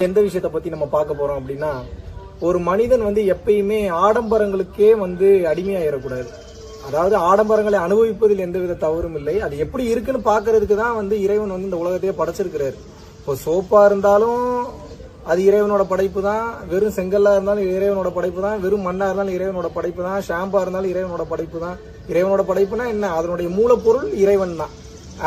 எந்த விஷயத்தை பத்தி நம்ம பார்க்க போறோம் அப்படின்னா, ஒரு மனிதன் எப்பயுமே ஆடம்பரங்களுக்கே அடிமையாயிடக்கூடாது. அதாவது ஆடம்பரங்களை அனுபவிப்பதில் எந்தவித தவறும் இல்லை. அது எப்படி இருக்குன்னு பாக்குறதுக்கு தான் இறைவன் இந்த உலகத்தையே படைச்சிருக்கிறாரு. இப்போ சோப்பா இருந்தாலும் அது இறைவனோட படைப்பு தான், வெறும் செங்கல்லா இருந்தாலும் இறைவனோட படைப்பு தான், வெறும் மண்ணா இருந்தாலும் இறைவனோட படைப்பு தான், ஷாம்பா இருந்தாலும் இறைவனோட படைப்பு தான். இறைவனோட படைப்புனா என்ன? அதனுடைய மூலப்பொருள் இறைவன் தான்.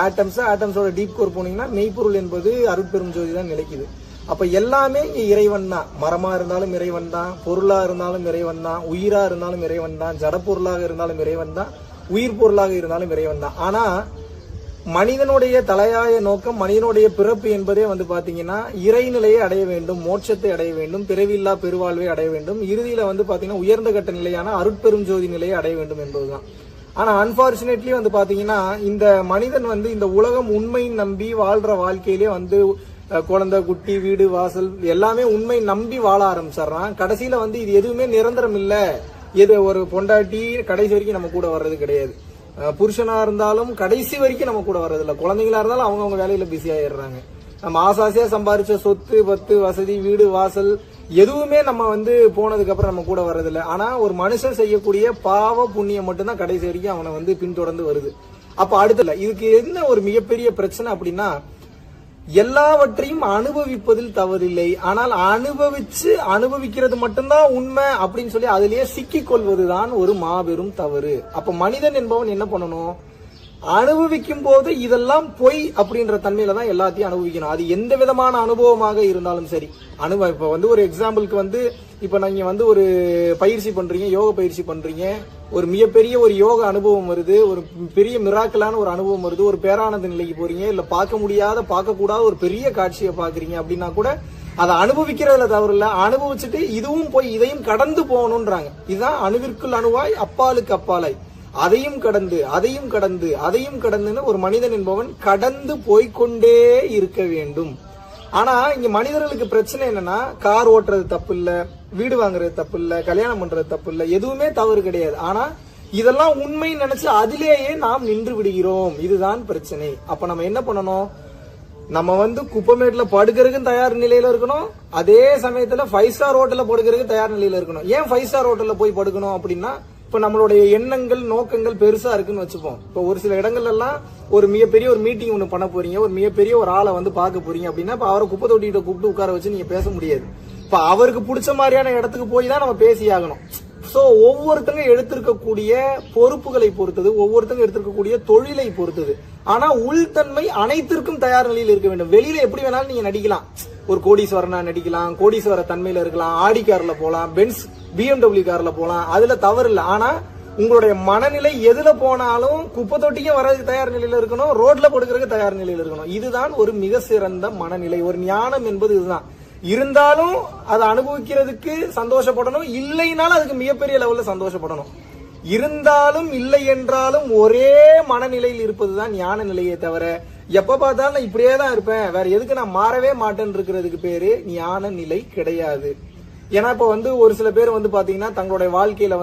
ஆட்டம்ஸோட டீப் கோர் போனீங்கன்னா மெய்ப்பொருள் என்பது அருட்பெரும் ஜோதி தான் நிலைக்குது. அப்ப எல்லாமே இங்க இறைவன் தான். மரமா இருந்தாலும் இறைவன் தான், பொருளா இருந்தாலும் இறைவன் தான், உயிரா இருந்தாலும் இறைவன் தான், ஜட பொருளாக இருந்தாலும் இறைவன் தான், உயிர் பொருளாக இருந்தாலும் இறைவன் தான். ஆனா மனிதனுடைய தலையாய நோக்கம், மனிதனுடைய பிறப்பு என்பதே பாத்தீங்கன்னா இறைநிலையை அடைய வேண்டும், மோட்சத்தை அடைய வேண்டும், பிறவில்லா பெருவாழ்வை அடைய வேண்டும், இறுதியில பாத்தீங்கன்னா உயர்ந்த கட்ட நிலையான அருட்பெரும் ஜோதி நிலையை அடைய வேண்டும் என்பதுதான். ஆனா அன்பார்ச்சுனேட்லி பாத்தீங்கன்னா இந்த மனிதன் இந்த உலகம் உண்மை நம்பி வாழ்ற வாழ்க்கையிலே குழந்தை, குட்டி, வீடு, வாசல் எல்லாமே உண்மை நம்பி வாழ ஆரம்பிச்சிடறான். கடைசியில இது எதுவுமே நிரந்தரம் இல்ல. எது ஒரு பொண்டாட்டி கடைசி வரைக்கும் நம்ம கூட வர்றது கிடையாது. புருஷனா இருந்தாலும் கடைசி வரைக்கும் நம்ம கூட வர்றது இல்ல. குழந்தைங்களா இருந்தாலும் அவங்க வேலையில பிஸி ஆயிடுறாங்க. நம்ம ஆசாசியா சம்பாரிச்ச சொத்து, பத்து, வசதி, வீடு, வாசல் எதுவுமே நம்ம போனதுக்கு அப்புறம் நம்ம கூட வர்றது இல்ல. ஆனா ஒரு மனுஷன் செய்யக்கூடிய பாவ புண்ணியம் மட்டும்தான் கடைசி வரைக்கும் அவனை பின்தொடர்ந்து வருது. அப்ப அடுத்தல இதுக்கு என்ன ஒரு மிகப்பெரிய பிரச்சனை அப்படின்னா, எல்லாவற்றையும் அனுபவிப்பதில் தவறில்லை. ஆனால் அனுபவிக்கிறது மட்டும்தான் உண்மை அப்படின்னு சொல்லி அதிலேயே சிக்கிக் கொள்வதுதான் ஒரு மாபெரும் தவறு. அப்ப மனிதன் என்பவன் என்ன பண்ணணும்? அனுபவிக்கும் போது இதெல்லாம் பொய் அப்படின்ற தன்மையில தான் எல்லாத்தையும் அனுபவிக்கணும். அது எந்த விதமான அனுபவமாக இருந்தாலும் சரி. இப்ப ஒரு எக்ஸாம்பிளுக்கு இப்ப நீங்க ஒரு பயிற்சி பண்றீங்க, யோக பயிற்சி பண்றீங்க, ஒரு மிகப்பெரிய ஒரு யோக அனுபவம் வருது, ஒரு பெரிய மிராக்கலான ஒரு அனுபவம் வருது, ஒரு பேரானந்த நிலைக்கு போறீங்க, இல்ல பார்க்க கூடாத ஒரு பெரிய காட்சியை பாக்குறீங்க அப்படின்னா கூட அதை அனுபவிக்கிறதுல தவறு இல்ல. அனுபவிச்சுட்டு இதுவும் போய் இதையும் கடந்து போகணும்ன்றாங்க. இதுதான் அணுவிற்குள் அணுவாய் அப்பாலுக்கு அப்பாலாய், அதையும் கடந்துன்னு ஒரு மனிதன் என்பவன் கடந்து போய்கொண்டே இருக்க வேண்டும். ஆனா இங்க மனிதர்களுக்கு பிரச்சனை என்னன்னா, கார் ஓட்டுறது தப்பு இல்ல, வீடு வாங்குறது தப்பு இல்ல, கல்யாணம் பண்றது தப்பு இல்ல, எதுவுமே தவறு கிடையாது. ஆனா இதெல்லாம் உண்மை நினைச்சு அதிலேயே நாம் நின்று விடுகிறோம். இதுதான் பிரச்சனை. அப்ப நம்ம என்ன பண்ணணும்? நம்ம குப்பமேட்ல படுக்கிறதுக்கு தயார் நிலையில இருக்கணும். அதே சமயத்துல 5 ஸ்டார் ஹோட்டல்ல படுக்கிறதுக்கு தயார் நிலையில இருக்கணும். ஏன் 5 ஸ்டார் ஹோட்டல்ல போய் படுக்கணும் அப்படின்னா, இப்ப நம்மளுடைய எண்ணங்கள், நோக்கங்கள் பெருசா இருக்குன்னு வச்சுப்போம். இப்ப ஒரு சில இடங்கள்ல எல்லாம் ஒரு மிகப்பெரிய ஒரு மீட்டிங் ஒண்ணு பண்ண போறீங்க, ஒரு மிகப்பெரிய ஒரு ஆளை பார்க்க போறீங்க அப்படின்னா, இப்ப அவரை குப்பை தொட்டிகிட்ட கூப்பிட்டு உட்கார வச்சு நீங்க பேச முடியாது. இப்ப அவருக்கு பிடிச்ச மாதிரியான இடத்துக்கு போய் தான் நம்ம பேசி ஆகணும். சோ ஒவ்வொருத்தங்க எடுத்திருக்கக்கூடிய பொறுப்புகளை பொறுத்தது, ஒவ்வொருத்தங்க எடுத்திருக்கக்கூடிய தொழிலை பொறுத்தது. ஆனா உள்தன்மை அனைத்திற்கும் தயார் நிலையில் இருக்க வேண்டும். வெளியில எப்படி வேணாலும் நீங்க நடிக்கலாம். ஒரு கோடீஸ்வரனா நடிக்கலாம், கோடீஸ்வர தன்மையில இருக்கலாம், ஆடி கார்ல போலாம், பென்ஸ் BMW கார்ல போலாம், அதுல தவறு இல்லை. ஆனா உங்களுடைய மனநிலை எதுல போனாலும் குப்பை தொட்டிக்கும் வர்றதுக்கு தயார் நிலையில இருக்கணும், ரோட்ல படுக்கிறதுக்கு தயார் நிலையில இருக்கணும். இதுதான் ஒரு மிக சிறந்த மனநிலை. ஒரு ஞானம் என்பது இதுதான். இருந்தாலும் அதை அனுபவிக்கிறதுக்கு சந்தோஷப்படணும், இல்லைனாலும் அதுக்கு மிகப்பெரிய லெவல்ல சந்தோஷப்படணும். இருந்தாலும் இல்லை என்றாலும் ஒரே மனநிலையில் இருப்பதுதான் ஞான நிலையை தவிர, எப்ப பார்த்தாலும் நான் இப்படியே தான் இருப்பேன், வேற எதுக்கு நான் மாறவே மாட்டேன்னு இருக்கிறதுக்கு பேரு ஞான நிலை கிடையாது. ஏன்னா இப்ப ஒரு சில பேர் பாத்தீங்கன்னா தங்களுடைய வாழ்க்கையில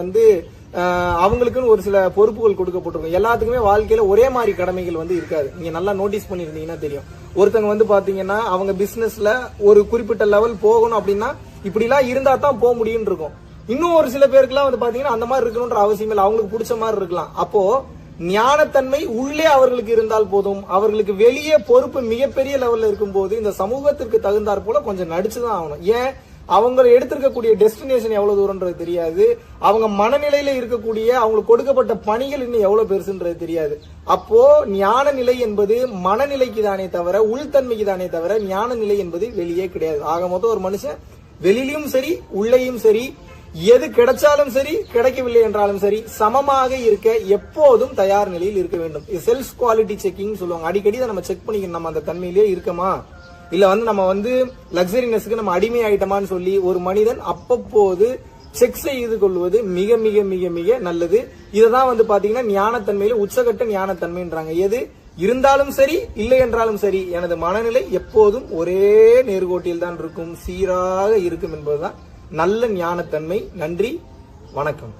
அவங்களுக்குன்னு ஒரு சில பொறுப்புகள் கொடுக்கப்பட்டிருக்கும். எல்லாத்துக்குமே வாழ்க்கையில ஒரே மாதிரி கடமைகள் இருக்காது. நீங்க நல்லா நோட்டீஸ் பண்ணிருந்தீங்கன்னா தெரியும். ஒருத்தங்க பாத்தீங்கன்னா அவங்க பிசினஸ்ல ஒரு குறிப்பிட்ட லெவல் போகணும் அப்படின்னா இப்படி எல்லாம் இருந்தா தான் போக முடியும் இருக்கும். இன்னும் ஒரு சில பேருக்கு எல்லாம் பாத்தீங்கன்னா அந்த மாதிரி இருக்கணும்ன்ற அவசியம் இல்லை, அவங்களுக்கு பிடிச்ச மாதிரி இருக்கலாம். அப்போ ஞானத்தன்மை உள்ளே அவர்களுக்கு இருந்தால் போதும். அவர்களுக்கு வெளியே பொறுப்பு மிகப்பெரிய லெவல்ல இருக்கும் போது இந்த சமூகத்திற்கு தகுந்தாற் போல கொஞ்சம் நடிச்சுதான் ஆகணும். ஏன்? அவங்க எடுத்திருக்கக்கூடிய டெஸ்டினேஷன் எவ்வளவு தூரம்ன்றது தெரியாது. அவங்க மனநிலையில இருக்கக்கூடிய அவங்களுக்கு கொடுக்கப்பட்ட பணிகள் இன்னும் எவ்வளவு பெருசுன்றது தெரியாது. அப்போ ஞான நிலை என்பது மனநிலைக்கு தானே தவிர, உள்தன்மைக்கு தானே தவிர, ஞான நிலை என்பது வெளியே கிடையாது. ஆக மொத்தம் ஒரு மனுஷன் வெளியிலும் சரி உள்ளேயும் சரி, எது கிடைச்சாலும் சரி கிடைக்கவில்லை என்றாலும் சரி, சமமாக இருக்க எப்போதும் தயார் நிலையில் இருக்க வேண்டும். செல்ஃப் குவாலிட்டி செக்கிங் சொல்லுவாங்க. அடிக்கடி நம்ம செக் பண்ணிக்கணும், நம்ம அந்த தன்மையிலேயே இருக்கமா, இல்ல நம்ம லக்ஸரினஸ்க்கு நம்ம அடிமை ஆயிட்டமான்னு சொல்லி ஒரு மனிதன் அப்பப்போது செக் செய்து கொள்வது மிக மிக மிக மிக நல்லது. இததான் பாத்தீங்கன்னா ஞானத்தன்மையில உச்சகட்ட ஞானத்தன்மைன்றாங்க. எது இருந்தாலும் சரி இல்லை என்றாலும் சரி, எனது மனநிலை எப்போதும் ஒரே நேர்கோட்டில் தான் இருக்கும், சீராக இருக்கும் என்பதுதான் நல்ல ஞானத்தன்மை. நன்றி, வணக்கம்.